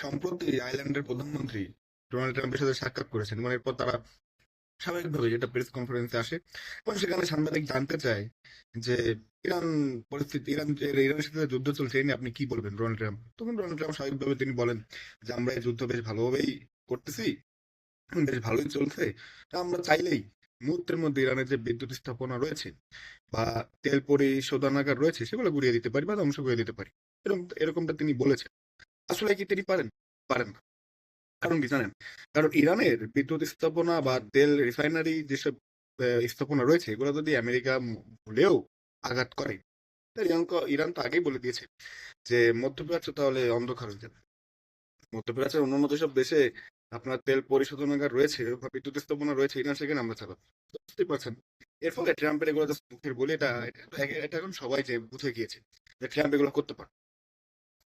সম্প্রতি আয়ারল্যান্ডের প্রধানমন্ত্রী ডোনাল্ড ট্রাম্পের সাথে সাক্ষাৎ করেছেন, মানে এরপর তারা স্বাভাবিকভাবে এটা প্রেস কনফারেন্সে আসে এবং সেখানে সাংবাদিক জানতে চায় যে ইরান পরিস্থিতি, ইরানের সাথে যুদ্ধ চলছে, এই নিয়ে আপনি কি বলবেন ডোনাল্ড ট্রাম্প। তখন ডোনাল্ড ট্রাম্প স্বাভাবিকভাবে তিনি বলেন যে আমরা এই যুদ্ধ বেশ ভালোভাবেই করতেছি, বেশ ভালোই চলছে। তা আমরা চাইলেই মুহূর্তের মধ্যে ইরানের যে বিদ্যুৎ স্থাপনা রয়েছে বা তেল পরিশোধনাগার রয়েছে সেগুলো গুড়িয়ে দিতে পারি বা ধ্বংস করে দিতে পারি। এরকমটা তিনি বলেছেন। আসলে কি তিনি পারেন? পারেন না। কারণ কি জানেন? কারণ ইরানের বিদ্যুৎ স্থাপনা বা তেল রিফাইনারি যেসব স্থাপনা রয়েছে এগুলো যদি আমেরিকা ভুলেও আঘাত করে, তাহলে ইরান তো আগেই বলে দিয়েছে যে মধ্যপ্রাচ্য তাহলে অন্ধকার হয়ে যাবে। মধ্যপ্রাচ্যের অন্যান্য যেসব দেশে আপনার তেল পরিশোধনাগার রয়েছে বা বিদ্যুৎ স্থাপনা রয়েছে, ইরান সেখানে আমরা চালাবো। তো বুঝতেই পারছেন। এর ফলে ট্রাম্পের এগুলো জাস্ট মুখের বলে, এটা এখন সবাই যে বুঝে গিয়েছে যে ট্রাম্প এগুলো করতে পারে।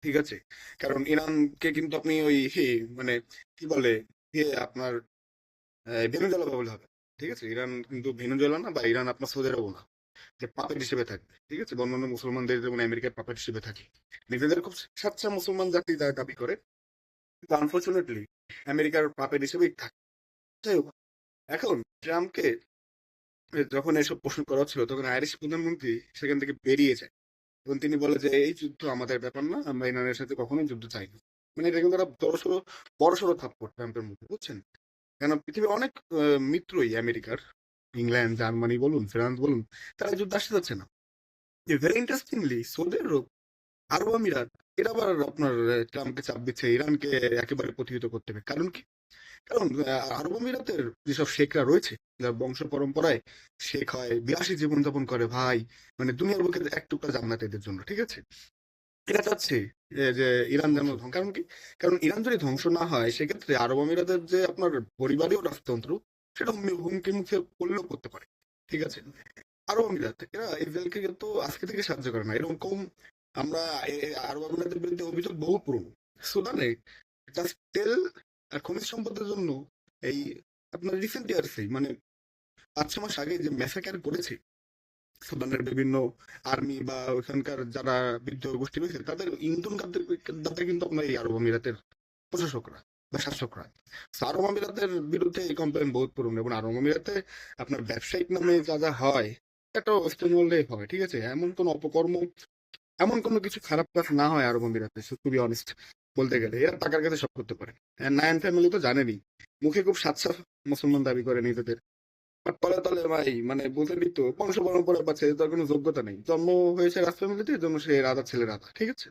ঠিক আছে? কারণ ইরানকে কিন্তু আপনি ওই মানে কি বলে আপনার ভেনেজুয়েলা বলা হবে। ঠিক আছে? ইরান কিন্তু ভেনেজুয়েলা না, বা ইরান আপনার সৌদি আরবও না। যে পাপেট হিসেবে থাকবে। ঠিক আছে? অন্যান্য মুসলমানদের যেমন আমেরিকার পাপেট হিসেবে থাকে। নিজেদের খুব সাচ্চা মুসলমান জাতি তারা দাবি করে। কিন্তু আনফরচুনেটলি আমেরিকার পাপেট হিসেবেই থাকে। যাই হোক, এখন ট্রাম্পকে যখন এসব প্রশ্ন করা হচ্ছিল তখন আইরিশ প্রধানমন্ত্রী সেখান থেকে বেরিয়ে যায় এবং তিনি বলে যে এই যুদ্ধ আমাদের ব্যাপার না, আমরা ইরানের সাথে কখনোই যুদ্ধ চাই না। মানে এটা কিন্তু একটা বড়সড় থাপ্পড় ট্রাম্পের মুখে, বুঝছেন? কেন পৃথিবীর অনেক মিত্রই আমেরিকার, ইংল্যান্ড, জার্মানি বলুন, ফ্রান্স বলুন, তারা যুদ্ধ আসতে যাচ্ছে না। ভেরি ইন্টারেস্টিংলি সৌদি আরব, আরব আমিরাত, এরা আবার আপনার ট্রাম্পকে চাপ দিচ্ছে ইরানকে একেবারে প্রতিহত করতে হবে। কারণ কি? কারণ আরব আমিরাতের যেসব শেখরা রয়েছে, যার বংশ পরম্পরায় শেখ হয়, বিলাসী জীবনযাপন করে ভাই, মানে দুনিয়ার বুকে এক টুকরা জান্নাত এদের জন্য। ঠিক আছে? এরা চাচ্ছে যে ইরান যেন কারণ কি? কারণ ইরান যদি ধ্বংস না হয় সেক্ষেত্রে আরব আমিরাতের যে আপনার পরিবারীয় রাজতন্ত্র সেটা হুমকির মুখে পড়লেও করতে পারে। ঠিক আছে? আরব আমিরাত এরা ইসরায়েলকে কিন্তু আজকে থেকে সাহায্য করে না, এরকম আমরা আরব আমিরাতের বিরুদ্ধে অভিযোগ বহু পুরনো। সুদানে জাস্ট তেল আর খনিজ সম্পদের জন্য এই আপনার রিসেন্ট ইয়ার্সে মানে ৫-৬ মাস আগে যে ম্যাসাকার করেছে সুদানের বিভিন্ন আর্মি বা ওখানকার যারা বিদ্রোহ গোষ্ঠী রয়েছে তাদের ইন্ধন দাতা কিন্তু আপনার এই আরব আমিরাতের প্রশাসকরা বা শাসকরা। So, আরব আমিরাতের বিরুদ্ধে এই কমপ্লেন বহুত পুরনো এবং আরব আমিরাতে আপনার ব্যবসায়িক নামে যা যা হয় এটা ওয়েস্টার্ন ওয়ার্ল্ডে হয়। ঠিক আছে? এমন কোনো অপকর্ম, এমন কোনো কিছু খারাপ কাজ না হয় আরব আমিরাতে, টু বি অনেস্ট বলতে গেলে এরা টাকার কাছে সব করতে পারে। নায়ান ফ্যামিলি তো জানেনই, মুখে খুব সাচ্চা মুসলমান দাবি করে নিজেদের, বাট তলে তলে ভাই মানে বুঝেনি তো বংশ পরম্পরা পাচ্ছে, তার কোনো যোগ্যতা নেই। জন্ম হয়েছে রাজ ফ্যামিলিতে, এর জন্য সে রাজা ছেলে রাজা। ঠিক আছে?